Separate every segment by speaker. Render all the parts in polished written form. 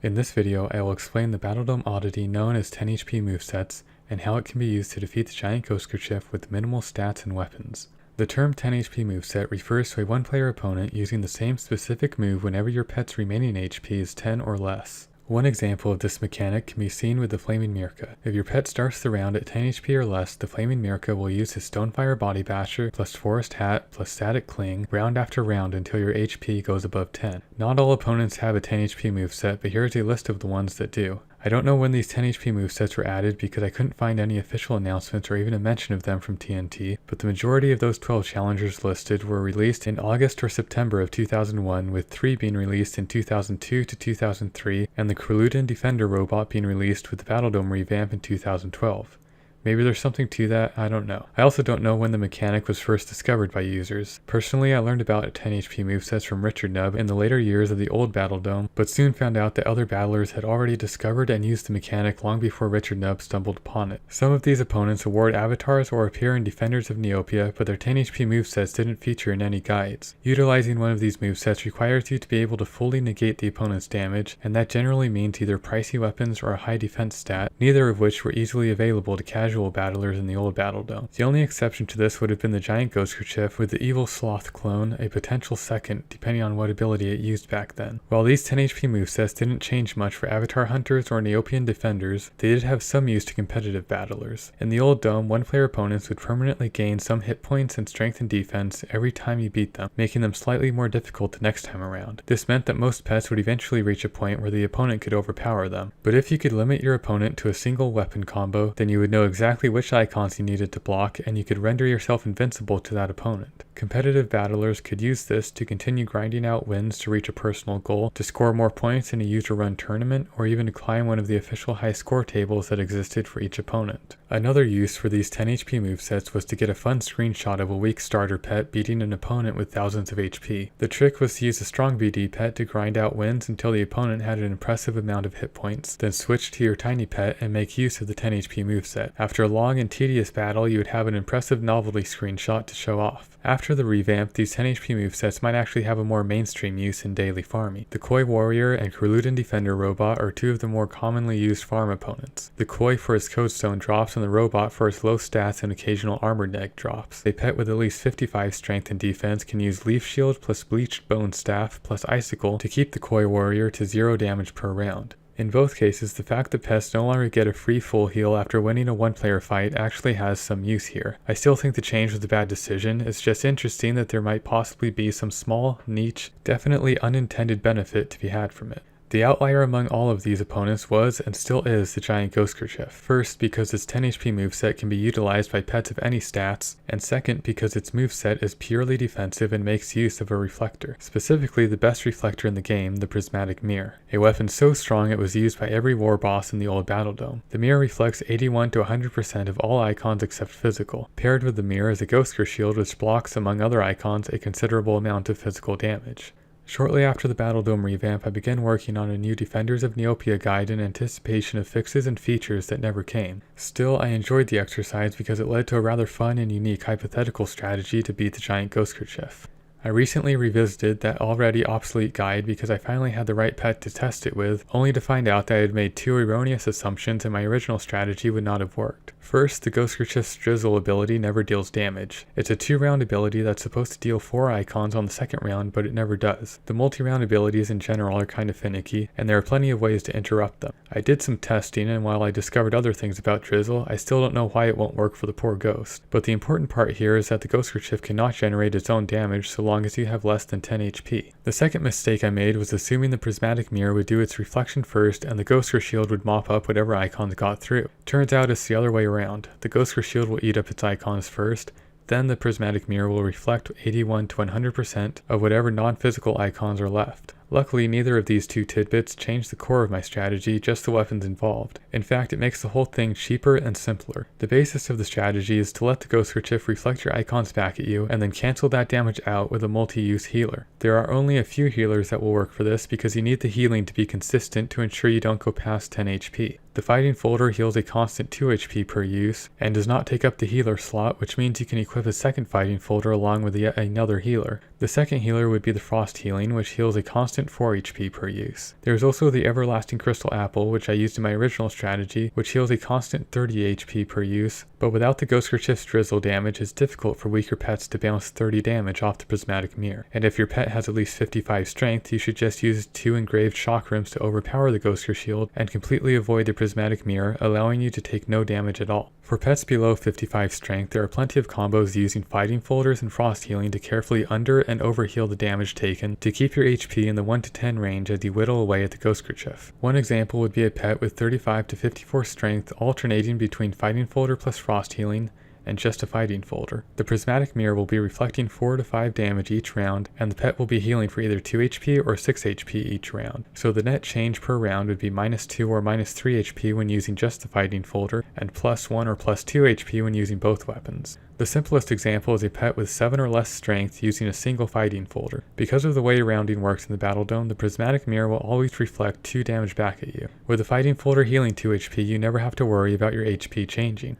Speaker 1: In this video, I will explain the Battledome oddity known as 10 HP movesets and how it can be used to defeat the giant Ghostkerchief with minimal stats and weapons. The term 10 HP moveset refers to a one-player opponent using the same specific move whenever your pet's remaining HP is 10 or less. One example of this mechanic can be seen with the Flaming Meerca. If your pet starts the round at 10 HP or less, the Flaming Meerca will use his Stonefire Body Basher plus Forest Hat plus Static Cling round after round until your HP goes above 10. Not all opponents have a 10 HP moveset, but here is a list of the ones that do. I don't know when these 10 HP movesets were added because I couldn't find any official announcements or even a mention of them from TNT, but the majority of those 12 challengers listed were released in August or September of 2001, with 3 being released in 2002 to 2003, and the Kreludan Defender robot being released with the Battledome revamp in 2012. Maybe there's something to that, I don't know. I also don't know when the mechanic was first discovered by users. Personally, I learned about 10 HP movesets from Richard Nubb in the later years of the old Battledome, but soon found out that other battlers had already discovered and used the mechanic long before Richard Nubb stumbled upon it. Some of these opponents award avatars or appear in Defenders of Neopets, but their 10 HP movesets didn't feature in any guides. Utilizing one of these movesets requires you to be able to fully negate the opponent's damage, and that generally means either pricey weapons or a high defense stat, neither of which were easily available to casual battlers in the old Battledome. The only exception to this would have been the giant Ghostkerchief with the evil Sloth clone, a potential second depending on what ability it used back then. While these 10 HP movesets didn't change much for Avatar Hunters or Neopian Defenders, they did have some use to competitive battlers. In the old Dome, one-player opponents would permanently gain some hit points and strength and defense every time you beat them, making them slightly more difficult the next time around. This meant that most pets would eventually reach a point where the opponent could overpower them. But if you could limit your opponent to a single weapon combo, then you would know exactly which icons you needed to block, and you could render yourself invincible to that opponent. Competitive battlers could use this to continue grinding out wins to reach a personal goal, to score more points in a user-run tournament, or even to climb one of the official high score tables that existed for each opponent. Another use for these 10 HP movesets was to get a fun screenshot of a weak starter pet beating an opponent with thousands of HP. The trick was to use a strong BD pet to grind out wins until the opponent had an impressive amount of hit points, then switch to your tiny pet and make use of the 10 HP moveset. After a long and tedious battle, you would have an impressive novelty screenshot to show off. After the revamp, these 10 HP movesets might actually have a more mainstream use in daily farming. The Koi Warrior and Kreludan Defender robot are two of the more commonly used farm opponents. The Koi for its Codestone drops and the robot for its low stats and occasional armor neg drops. A pet with at least 55 strength and defense can use Leaf Shield plus Bleached Bone Staff plus Icicle to keep the Koi Warrior to 0 damage per round. In both cases, the fact that pets no longer get a free full heal after winning a one-player fight actually has some use here. I still think the change was a bad decision. It's just interesting that there might possibly be some small, niche, definitely unintended benefit to be had from it. The outlier among all of these opponents was, and still is, the giant Ghostkerchief. First, because its 10 HP moveset can be utilized by pets of any stats, and second, because its moveset is purely defensive and makes use of a reflector. Specifically, the best reflector in the game, the Prismatic Mirror. A weapon so strong it was used by every war boss in the old Battledome. The mirror reflects 81 to 100% of all icons except physical. Paired with the mirror is a Ghostkershield which blocks, among other icons, a considerable amount of physical damage. Shortly after the Battledome revamp, I began working on a new Defenders of Neopets guide in anticipation of fixes and features that never came. Still, I enjoyed the exercise because it led to a rather fun and unique hypothetical strategy to beat the giant Ghostkerchief. I recently revisited that already obsolete guide because I finally had the right pet to test it with, only to find out that I had made 2 erroneous assumptions and my original strategy would not have worked. First, the Ghostkerchief's Drizzle ability never deals damage. It's a 2-round ability that's supposed to deal 4 icons on the second round, but it never does. The multi-round abilities in general are kind of finicky, and there are plenty of ways to interrupt them. I did some testing, and while I discovered other things about Drizzle, I still don't know why it won't work for the poor ghost. But the important part here is that the Ghostkerchief cannot generate its own damage so long as you have less than 10 HP. The second mistake I made was assuming the Prismatic Mirror would do its reflection first and the Ghostkershield would mop up whatever icons got through. Turns out it's the other way around. The Ghostkershield will eat up its icons first, then the Prismatic Mirror will reflect 81 to 100% of whatever non-physical icons are left. Luckily, neither of these two tidbits changed the core of my strategy, just the weapons involved. In fact, it makes the whole thing cheaper and simpler. The basis of the strategy is to let the Ghostkerchief reflect your icons back at you, and then cancel that damage out with a multi-use healer. There are only a few healers that will work for this because you need the healing to be consistent to ensure you don't go past 10 HP. The Fighting Folder heals a constant 2 HP per use, and does not take up the healer slot, which means you can equip a second Fighting Folder along with yet another healer. The second healer would be the Frost Healing, which heals a constant 4 HP per use. There is also the Everlasting Crystal Apple, which I used in my original strategy, which heals a constant 30 HP per use, but without the Ghostkerchief's Drizzle damage, it's difficult for weaker pets to bounce 30 damage off the Prismatic Mirror. And if your pet has at least 55 strength, you should just use 2 engraved chakrams to overpower the Ghostkershield and completely avoid the Prismatic Mirror, allowing you to take no damage at all. For pets below 55 strength, there are plenty of combos using Fighting Folders and Frost Healing to carefully under and overheal the damage taken to keep your HP in the 1 to 10 range as you whittle away at the Ghostkerchief. One example would be a pet with 35 to 54 strength alternating between Fighting Folder plus Frost Healing and just a Fighting Folder. The Prismatic Mirror will be reflecting 4 to 5 damage each round, and the pet will be healing for either 2 HP or 6 HP each round. So the net change per round would be -2 or -3 HP when using just the Fighting Folder, and +1 or +2 HP when using both weapons. The simplest example is a pet with 7 or less strength using a single Fighting Folder. Because of the way rounding works in the Battle Dome, the Prismatic Mirror will always reflect 2 damage back at you. With the Fighting Folder healing 2 HP, you never have to worry about your HP changing.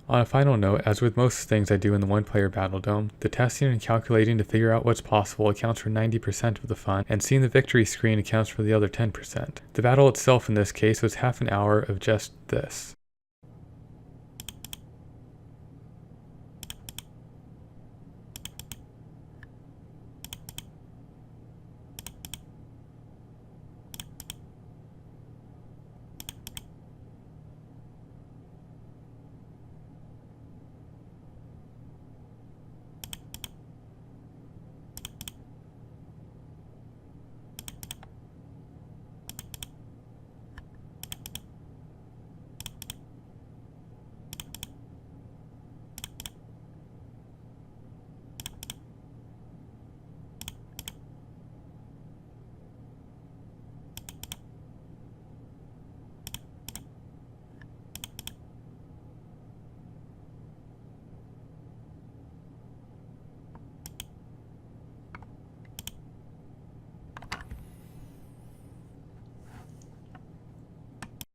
Speaker 1: On a final note, as with most things I do in the one-player Battle Dome, the testing and calculating to figure out what's possible accounts for 90% of the fun, and seeing the victory screen accounts for the other 10%. The battle itself in this case was half an hour of just this.